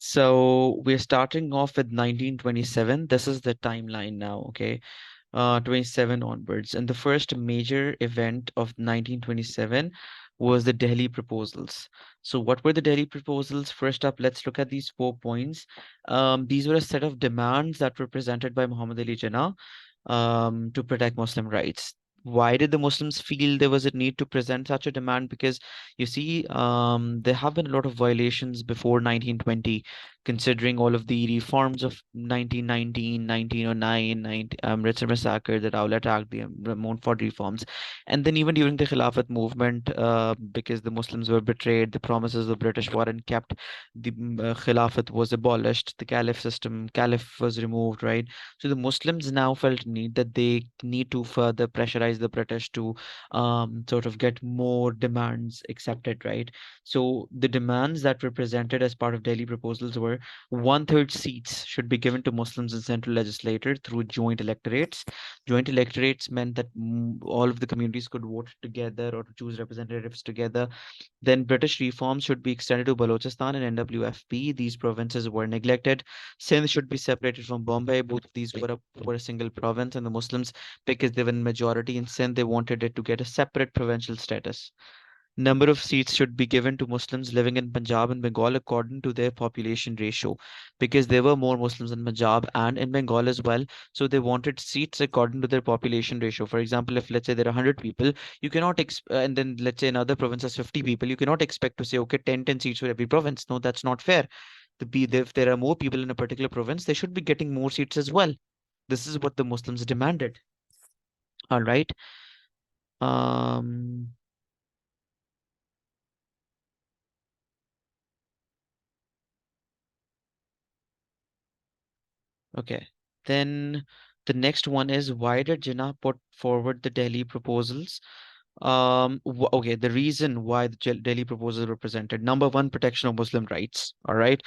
So we're starting off with 1927. This is the timeline now, okay? 27 onwards. And the first major event of 1927 was the Delhi proposals. So what were the Delhi proposals? First up, let's look at these 4 points. These were a set of demands that were presented by Muhammad Ali Jinnah to protect Muslim rights. Why did the Muslims feel there was a need to present such a demand? Because you see, there have been a lot of violations before 1920, considering all of the reforms of 1919, 1909, 19, Ritzar massacre, the Rowlatt Act, the Montfort reforms, and then even during the Khilafat movement, because the Muslims were betrayed, the promises of the British weren't kept, the Khilafat was abolished, the Caliph was removed, right? So the Muslims now felt need that they need to further pressurize the British to sort of get more demands accepted, right? So the demands that were presented as part of Delhi proposals were one-third seats should be given to Muslims in central legislature through joint electorates. Joint electorates meant that all of the communities could vote together or choose representatives together. Then British reforms should be extended to Balochistan and NWFP. These provinces were neglected. Sindh should be separated from Bombay. Both of these were a single province, and the Muslims, because they were in majority in Sindh, they wanted it to get a separate provincial status. Number of seats should be given to Muslims living in Punjab and Bengal according to their population ratio, because there were more Muslims in Punjab and in Bengal as well. So they wanted seats according to their population ratio. For example, if let's say there are 100 people, you cannot, and then let's say another province has 50 people, you cannot expect to say, okay, 10 seats for every province. No, that's not fair. If there are more people in a particular province, they should be getting more seats as well. This is what the Muslims demanded. All right. Um, Okay. Then the next one is, why did Jinnah put forward the Delhi proposals? Okay, the reason why the Delhi proposals were presented. Number one, protection of Muslim rights. All right.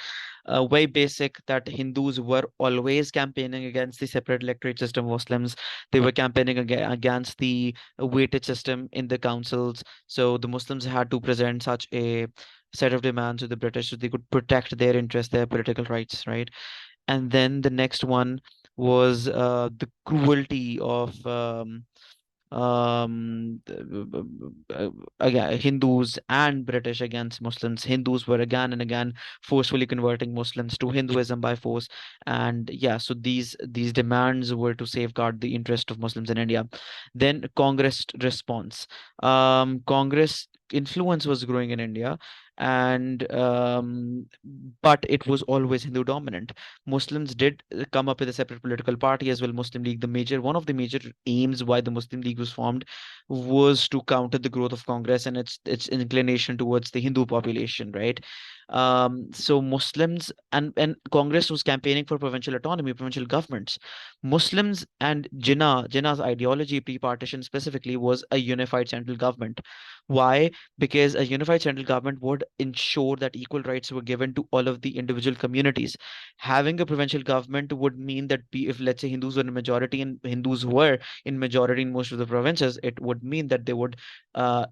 Very basic that Hindus were always campaigning against the separate electorate system of Muslims. They were campaigning against the weighted system in the councils. So the Muslims had to present such a set of demands to the British so they could protect their interests, their political rights, right? And then the next one was the cruelty of again, Hindus and British against Muslims. Hindus were again and again forcefully converting Muslims to Hinduism by force. And yeah, so these demands were to safeguard the interest of Muslims in India. Then Congress response. Congress influence was growing in India, and but it was always Hindu dominant. Muslims did come up with a separate political party as well, Muslim League. The major one of the major aims why the Muslim League was formed was to counter the growth of Congress and its inclination towards the Hindu population, right? So Muslims and Congress was campaigning for provincial autonomy, provincial governments. Muslims and Jinnah's ideology pre-partition specifically was a unified central government. Why? Because a unified central government would ensure that equal rights were given to all of the individual communities. Having a provincial government would mean that if let's say Hindus were in majority and Hindus were in majority in most of the provinces, it would mean that they would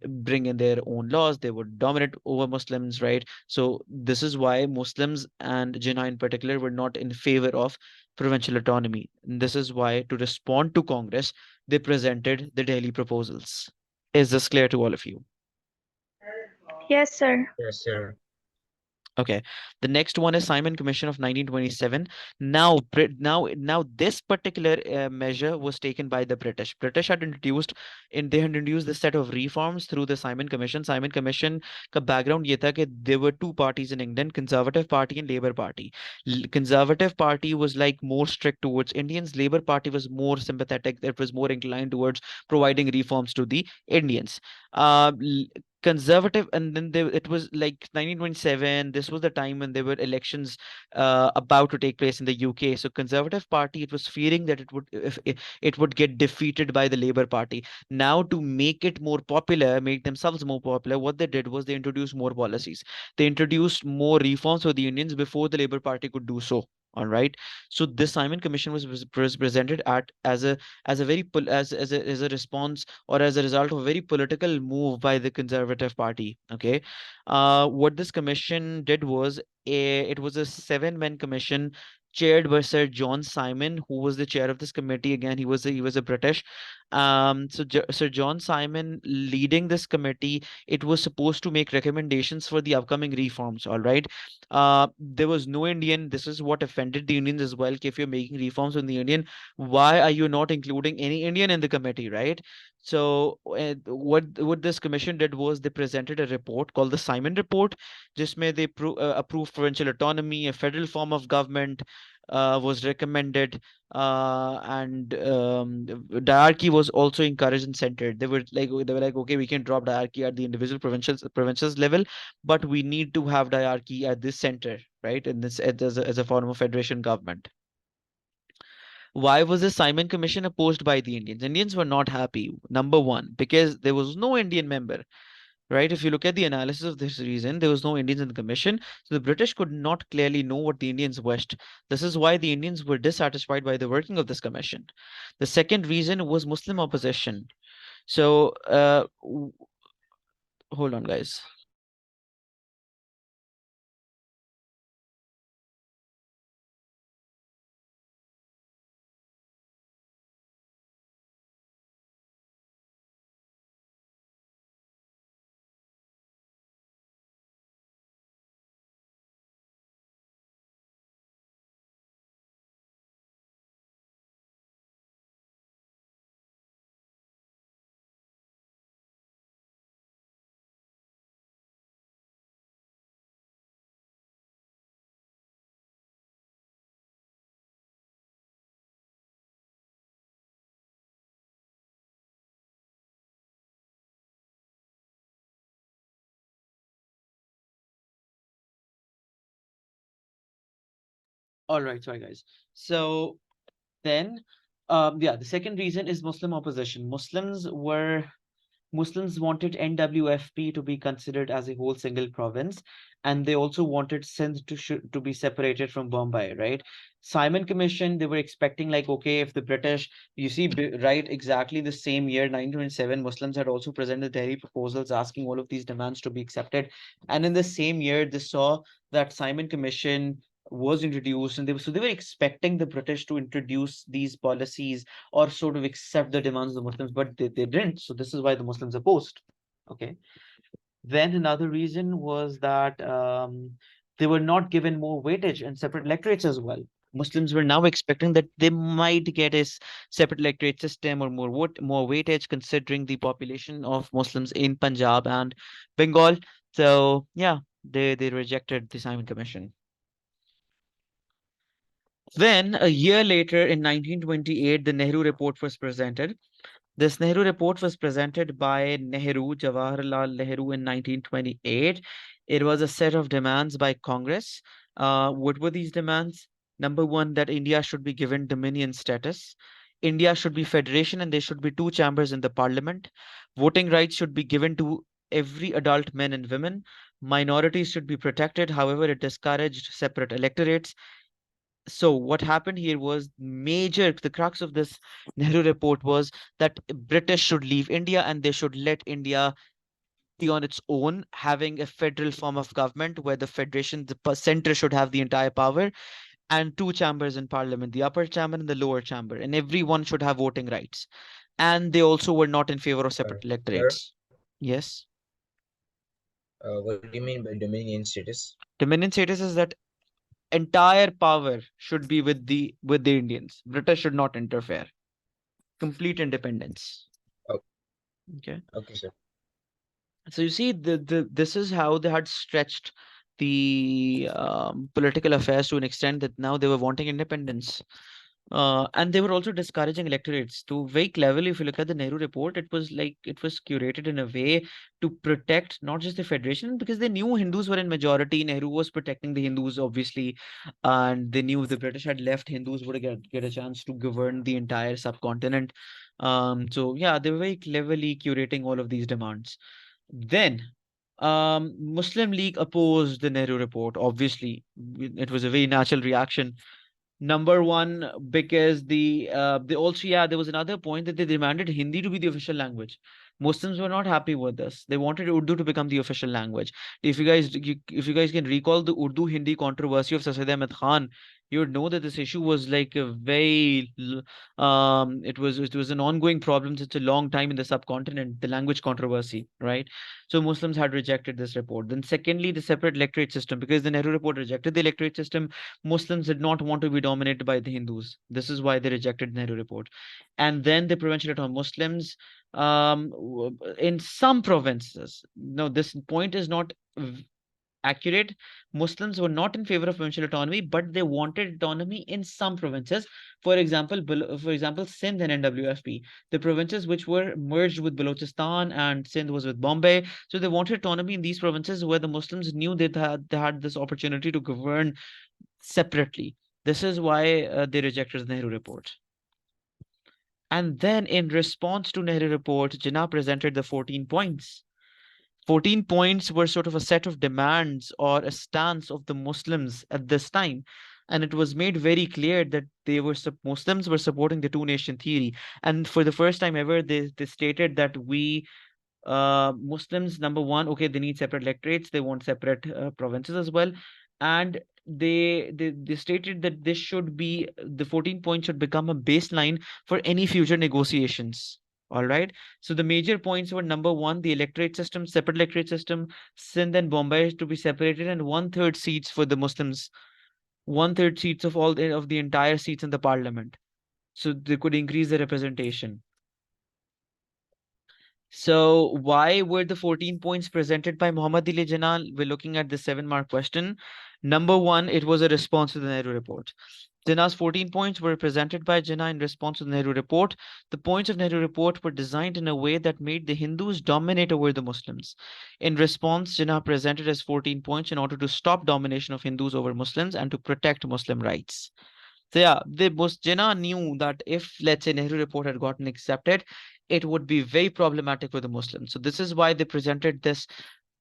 bring in their own laws, they would dominate over Muslims, right? So this is why Muslims and Jinnah in particular were not in favor of provincial autonomy. And this is why, to respond to Congress, they presented the Delhi proposals. Is this clear to all of you? Yes, sir. Yes, sir. Okay. The next one is Simon Commission of 1927. Now this particular measure was taken by the British. They had introduced this set of reforms through the Simon Commission. Simon Commission का background ये था कि there were two parties in England, Conservative Party and Labour Party. Conservative Party was like more strict towards Indians. Labour Party was more sympathetic. It was more inclined towards providing reforms to the Indians. Uh, Conservative, and then it was like 1927. This was the time when there were elections about to take place in the UK. So Conservative Party, it was fearing that it would get defeated by the Labour Party. Now to make it more popular, make themselves more popular, what they did was they introduced more policies. They introduced more reforms for the unions before the Labour Party could do so. All right. So this Simon Commission was presented at as a very as a response or as a result of a very political move by the Conservative Party. Okay. What this commission did was it was a seven-man commission chaired by Sir John Simon, who was the chair of this committee. Again, he was a British. Sir John Simon leading this committee. It was supposed to make recommendations for the upcoming reforms. All right. There was no Indian. This is what offended the Indians as well. If you're making reforms on the Indian, why are you not including any Indian in the committee, right? So what this commission did was they presented a report called the Simon Report. Just they approved provincial autonomy, a federal form of government. Was recommended, and diarchy was also encouraged and centered. They were like, okay, we can drop diarchy at the individual provincials level, but we need to have diarchy at this center, right? In this as a form of federation government. Why was the Simon Commission opposed by the Indians? Indians were not happy. Number one, because there was no Indian member, right? If you look at the analysis of this reason, there was no Indians in the commission, so the British could not clearly know what the Indians wished. This is why the Indians were dissatisfied by the working of this commission. The second reason was Muslim opposition. So, hold on, guys. All right, sorry, guys. So then, yeah, the second reason is Muslim opposition. Muslims wanted NWFP to be considered as a whole single province, and they also wanted Sindh to be separated from Bombay, right? Simon Commission, they were expecting like, okay, if the British, you see, right, exactly the same year, 1927, Muslims had also presented Delhi proposals asking all of these demands to be accepted, and in the same year, they saw that Simon Commission was introduced, and they were expecting the British to introduce these policies or sort of accept the demands of the Muslims, but they didn't. So this is why the Muslims opposed. Okay. Then another reason was that they were not given more weightage and separate electorates as well. Muslims were now expecting that they might get a separate electorate system or more weightage considering the population of Muslims in Punjab and Bengal. So yeah, they rejected the Simon Commission. Then a year later in 1928, the Nehru Report was presented. This Nehru report was presented by Jawaharlal Nehru in 1928. It was a set of demands by Congress. What were these demands? Number one, that India should be given dominion status. India should be federation and there should be two chambers in the parliament. Voting rights should be given to every adult men and women. Minorities should be protected. However, it discouraged separate electorates. So what happened here was the crux of this Nehru report was that British should leave India and they should let India be on its own, having a federal form of government where the center should have the entire power, and two chambers in parliament, the upper chamber and the lower chamber, and everyone should have voting rights. And they also were not in favor of separate Sir, electorates. Yes. what do you mean by dominion status? Dominion status is that entire power should be with the Indians. British should not interfere. Complete independence. Oh, Okay. okay, sir. So you see, this is how they had stretched the political affairs to an extent that now they were wanting independence. And they were also discouraging electorates to very cleverly. If you look at the Nehru report, it was like it was curated in a way to protect not just the federation because they knew Hindus were in majority. Nehru was protecting the Hindus, obviously, and they knew if the British had left, Hindus would get a chance to govern the entire subcontinent. So yeah, they were very cleverly curating all of these demands. Then, Muslim League opposed the Nehru report. Obviously, it was a very natural reaction. Number one, because they also, yeah, there was another point that they demanded Hindi to be the official language. Muslims were not happy with this. They wanted Urdu to become the official language. If you guys can recall the Urdu Hindi controversy of Sasid Ahmed Khan, you would know that this issue was like a it was an ongoing problem since a long time in the subcontinent, the language controversy, right? So Muslims had rejected this report. Then secondly, the separate electorate system, because the Nehru report rejected the electorate system. Muslims did not want to be dominated by the Hindus. This is why they rejected the Nehru report. And then the prevention on Muslims in some provinces. No, this point is not accurate. Muslims were not in favor of provincial autonomy, but they wanted autonomy in some provinces. For example, Sindh and NWFP, the provinces which were merged with Balochistan, and Sindh was with Bombay. So they wanted autonomy in these provinces where the Muslims knew they had this opportunity to govern separately. This is why they rejected the Nehru report. And then, in response to Nehru report, Jinnah presented the 14 points. 14 points were sort of a set of demands or a stance of the Muslims at this time. And it was made very clear that Muslims were supporting the two nation theory. And for the first time ever, they stated that Muslims, number one, okay, they need separate electorates, they want separate provinces as well. And they stated that this should be the 14 points should become a baseline for any future negotiations. All right. So the major points were number one, the electorate system, separate electorate system, Sindh and Bombay to be separated, and one-third seats for the Muslims, one-third seats of the entire seats in the parliament. So they could increase the representation. So why were the 14 points presented by Muhammad Ali Jinnah? We're looking at the 7-mark question. Number one, it was a response to the Nehru report. Jinnah's 14 points were presented by Jinnah in response to the Nehru report. The points of Nehru report were designed in a way that made the Hindus dominate over the Muslims. In response, Jinnah presented his 14 points in order to stop domination of Hindus over Muslims and to protect Muslim rights. So yeah, Jinnah knew that if, let's say, Nehru report had gotten accepted, it would be very problematic for the Muslims. So this is why they presented this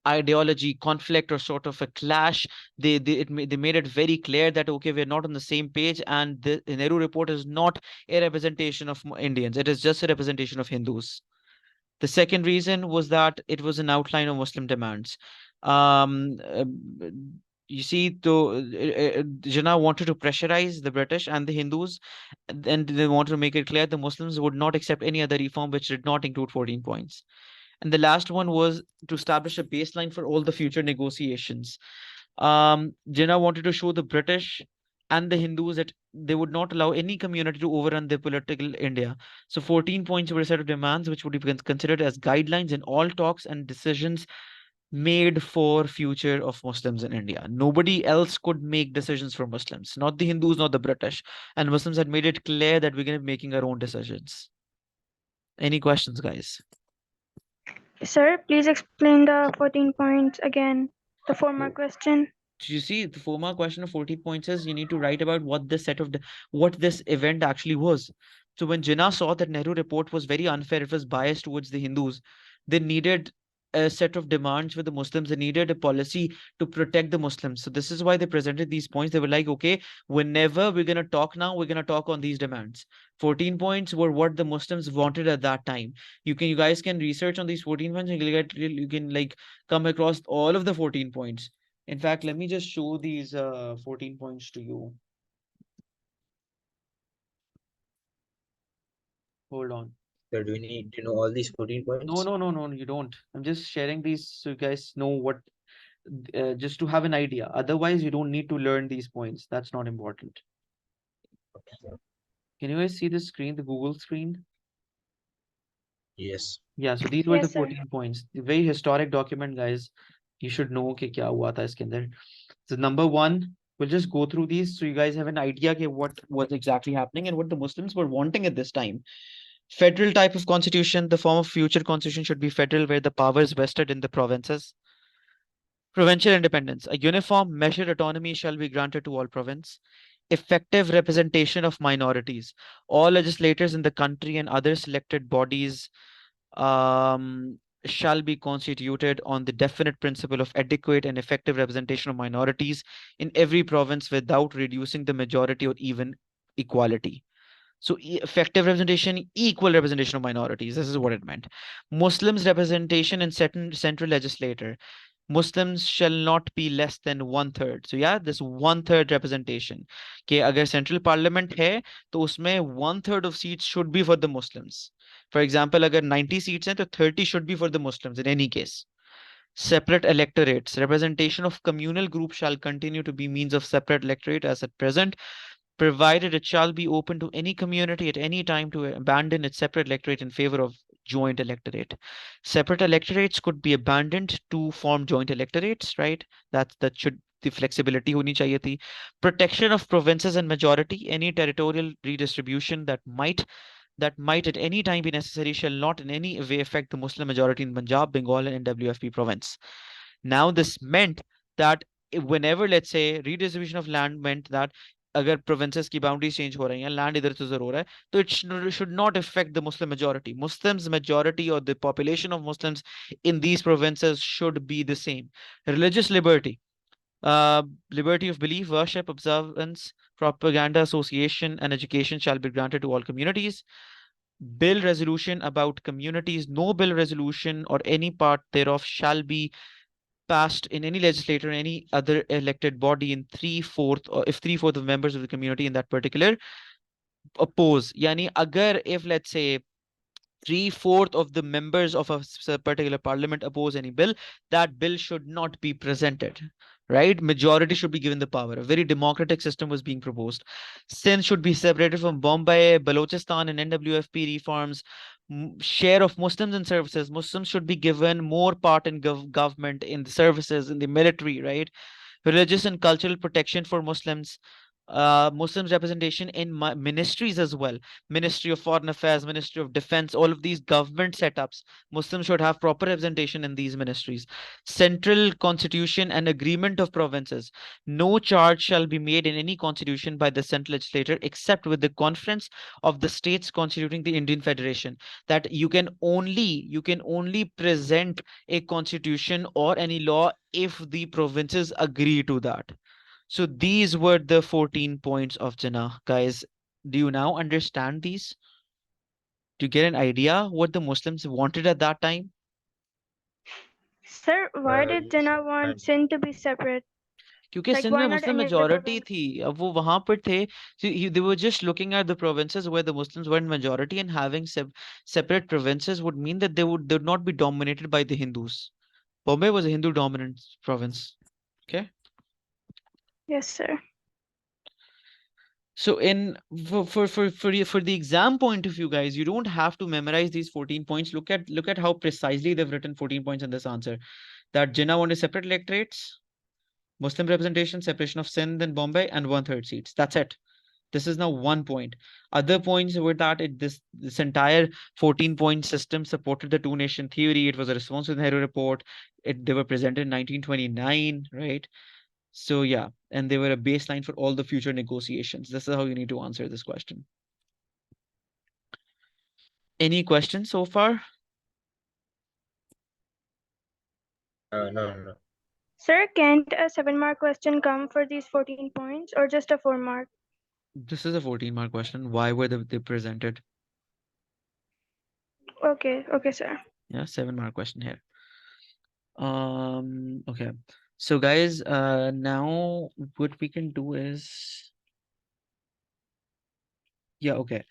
ideology conflict or sort of a clash. They made it very clear that okay, we're not on the same page, and the Nehru report is not a representation of Indians. It is just a representation of Hindus. The second reason was that it was an outline of Muslim demands. Um, uh, you see, Jinnah wanted to pressurize the British and the Hindus, and they wanted to make it clear the Muslims would not accept any other reform which did not include 14 points. And the last one was to establish a baseline for all the future negotiations. Jinnah wanted to show the British and the Hindus that they would not allow any community to overrun their political India. So 14 points were a set of demands which would be considered as guidelines in all talks and decisions made for future of Muslims in India. Nobody else could make decisions for Muslims, not the Hindus, not the British. And Muslims had made it clear that we're going to be making our own decisions. Any questions, guys? Sir, please explain the 14 points again. The 4-mark question. You see, the 4-mark question of 40 points is you need to write about what this what this event actually was. So when Jinnah saw that Nehru report was very unfair, it was biased towards the Hindus, they needed a set of demands for the Muslims. They needed a policy to protect the Muslims. So this is why they presented these points. They were like, okay, whenever we're gonna talk now, we're gonna talk on these demands. 14 points were what the Muslims wanted at that time. You guys can research on these 14 points and you can like come across all of the 14 points. In fact, let me just show these 14 points to you. Hold on. So do we need to know all these 14 points? No, you don't. I'm just sharing these so you guys know what, just to have an idea. Otherwise, you don't need to learn these points. That's not important. Okay. Can you guys see the screen, the Google screen? Yes. Yeah, so these were the Yes, sir. 14 points. The very historic document, guys. You should know कि क्या हुआ था इसके अंदर. So number one, we'll just go through these so you guys have an idea of what was exactly happening and what the Muslims were wanting at this time. Federal type of constitution, the form of future constitution should be federal where the power is vested in the provinces. Provincial independence, a uniform measured autonomy shall be granted to all province. Effective representation of minorities. All legislators in the country and other selected bodies shall be constituted on the definite principle of adequate and effective representation of minorities in every province without reducing the majority or even equality. So effective representation, equal representation of minorities. This is what it meant. Muslims representation in certain central legislature. Muslims shall not be less than one third. So yeah, this one third representation. कि अगर central parliament है तो उसमें one third of seats should be for the Muslims. For example, अगर 90 seats हैं तो 30 should be for the Muslims in any case. Separate electorates. Representation of communal groups shall continue to be means of separate electorate as at present, provided it shall be open to any community at any time to abandon its separate electorate in favor of joint electorate. Separate electorates could be abandoned to form joint electorates, right? That should the flexibility honi chahiye thi. Protection of provinces and majority, any territorial redistribution that might at any time be necessary shall not in any way affect the Muslim majority in Punjab, Bengal, and NWFP province. Now, this meant that whenever, let's say, redistribution of land meant that अगर provinces की boundaries change हो रही हैं, land इधर से उधर हो रहा है, तो it should not affect the Muslim majority. Muslims majority or the population of Muslims in these provinces should be the same. Religious liberty. Liberty of belief, worship, observance, propaganda, association, and education shall be granted to all communities. Bill resolution about communities, no bill resolution or any part thereof shall be passed in any legislator or any other elected body in three-fourth, or if three-fourth of members of the community in that particular oppose. Yani agar if let's say three-fourth of the members of a particular parliament oppose any bill, that bill should not be presented. Right? Majority should be given the power. A very democratic system was being proposed. Sindh should be separated from Bombay, Balochistan, and NWFP reforms. Share of Muslims in services. Muslims should be given more part in government, in the services, in the military, right? Religious and cultural protection for Muslims, Muslims representation in ministries as well. Ministry of Foreign Affairs, Ministry of Defense, all of these government setups. Muslims should have proper representation in these ministries. Central constitution and agreement of provinces. No charge shall be made in any constitution by the central legislature except with the conference of the states constituting the Indian Federation. That you can only present a constitution or any law if the provinces agree to that. So these were the 14 points of Jinnah. Guys, do you now understand these? Do you get an idea what the Muslims wanted at that time? Sir, why did Yes, Jinnah want kind. Sindh to be separate? क्योंकि Like, Sindh why में not Muslim any other majority province? थी अब वो वहां पर थे so they were just looking at the provinces where the Muslims were in majority and having separate provinces would mean that they would not be dominated by the Hindus. Bombay was a Hindu dominant province. Okay. Yes, sir. So in for the exam point of view, guys, you don't have to memorize these 14 points. Look at how precisely they've written 14 points in this answer. That Jinnah wanted separate electorates, Muslim representation, separation of Sindh and Bombay, and one-third seats. That's it. This is now 1 point. Other points were that this entire 14-point system supported the two-nation theory. It was a response to the Nehru report. They were presented in 1929, right? So yeah, and they were a baseline for all the future negotiations. This is how you need to answer this question. Any questions so far? No. Sir, can't a 7-mark question come for these 14 points or just a 4-mark? This is a 14-mark question. Why were they presented? Okay, sir. Yeah, 7-mark question here. Okay. So guys, now what we can do is, yeah, okay.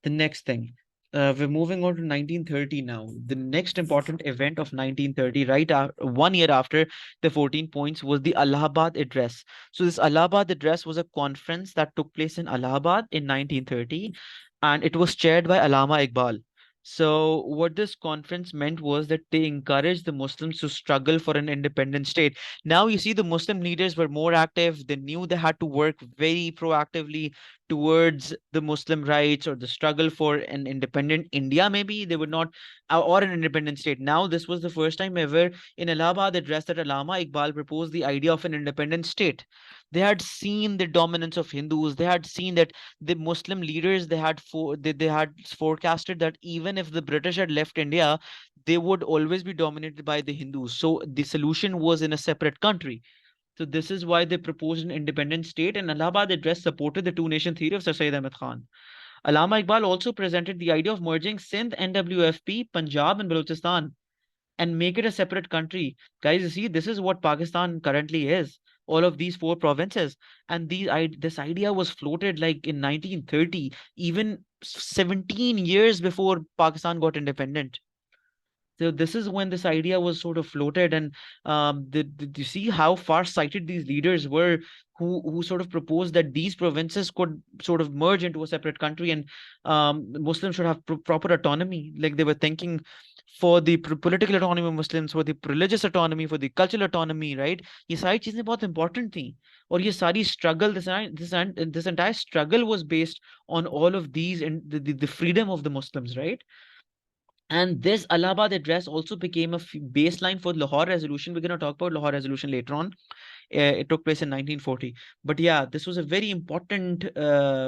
The next thing, we're moving on to 1930 now. The next important event of 1930, right 1 year after the 14 points, was the Allahabad Address. So this Allahabad Address was a conference that took place in Allahabad in 1930, and it was chaired by Allama Iqbal. So what this conference meant was that they encouraged the Muslims to struggle for an independent state. Now you see the Muslim leaders were more active. They knew they had to work very proactively towards the Muslim rights or the struggle for an independent India, maybe they would not, or an independent state. Now, this was the first time ever in Allahabad address that Allama Iqbal proposed the idea of an independent state. They had seen the dominance of Hindus. They had seen that the Muslim leaders they had forecasted that even if the British had left India, they would always be dominated by the Hindus. So the solution was in a separate country. So this is why they proposed an independent state, and Allahabad Address supported the two-nation theory of Sir Syed Ahmed Khan. Allama Iqbal also presented the idea of merging Sindh, NWFP, Punjab, and Balochistan and make it a separate country. Guys, you see, this is what Pakistan currently is. All of these four provinces, and this idea was floated like in 1930, even 17 years before Pakistan got independent. So this is when this idea was sort of floated, and you see how far-sighted these leaders were, who sort of proposed that these provinces could sort of merge into a separate country, and Muslims should have proper autonomy. Like they were thinking for the political autonomy of Muslims, for the religious autonomy, for the cultural autonomy, right? ये सारी चीजें बहुत important थी, और ये सारी struggle, this entire struggle was based on all of these and the freedom of the Muslims, right? And this Allahabad address also became a baseline for Lahore Resolution. We're going to talk about Lahore Resolution later on. It took place in 1940. But yeah, this was a very important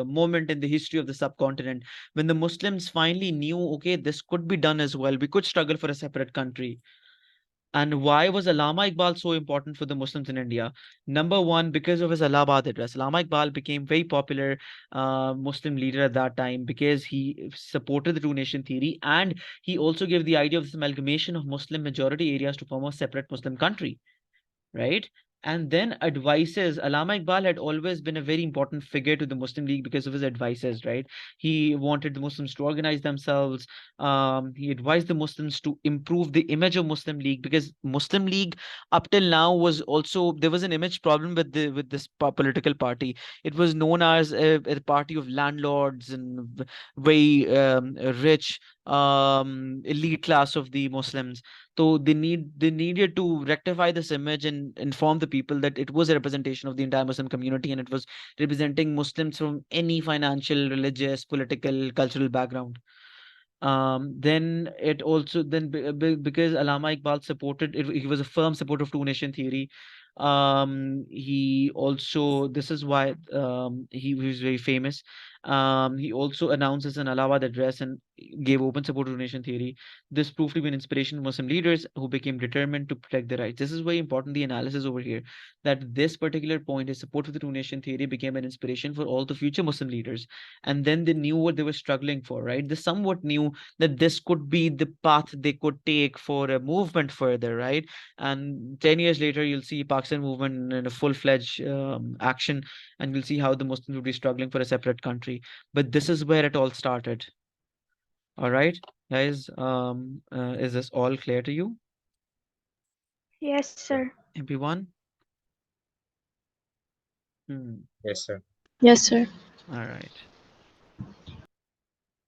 moment in the history of the subcontinent when the Muslims finally knew, okay, this could be done as well. We could struggle for a separate country. And why was Allama Iqbal so important for the Muslims in India? Number one, because of his Allahabad address. Allama Iqbal became very popular Muslim leader at that time because he supported the two-nation theory, and he also gave the idea of this amalgamation of Muslim majority areas to form a separate Muslim country, right? And then advices. Allama Iqbal had always been a very important figure to the Muslim League because of his advices, right? He wanted the Muslims to organize themselves. He advised the Muslims to improve the image of Muslim League, because Muslim League up till now was also, there was an image problem with this political party. It was known as a party of landlords and very rich elite class of the Muslims. So they needed to rectify this image and inform the people that it was a representation of the entire Muslim community, and it was representing Muslims from any financial, religious, political, cultural background. Then it also then because Allama Iqbal supported it, he was a firm supporter of two-nation theory. He also, this is why he was very famous. He also announces an Allahabad address and gave open support to nation theory. This proved to be an inspiration to Muslim leaders who became determined to protect their rights. This is very important, the analysis over here, that this particular point, his support for the two-nation theory, became an inspiration for all the future Muslim leaders. And then they knew what they were struggling for, right? They somewhat knew that this could be the path they could take for a movement further, right? And 10 years later, you'll see Pakistan movement in a full-fledged action, and you'll see how the Muslims would be struggling for a separate country. But this is where it all started. All right, guys, is this all clear to you, Yes, sir. everyone? Yes, sir. Yes, sir. All right.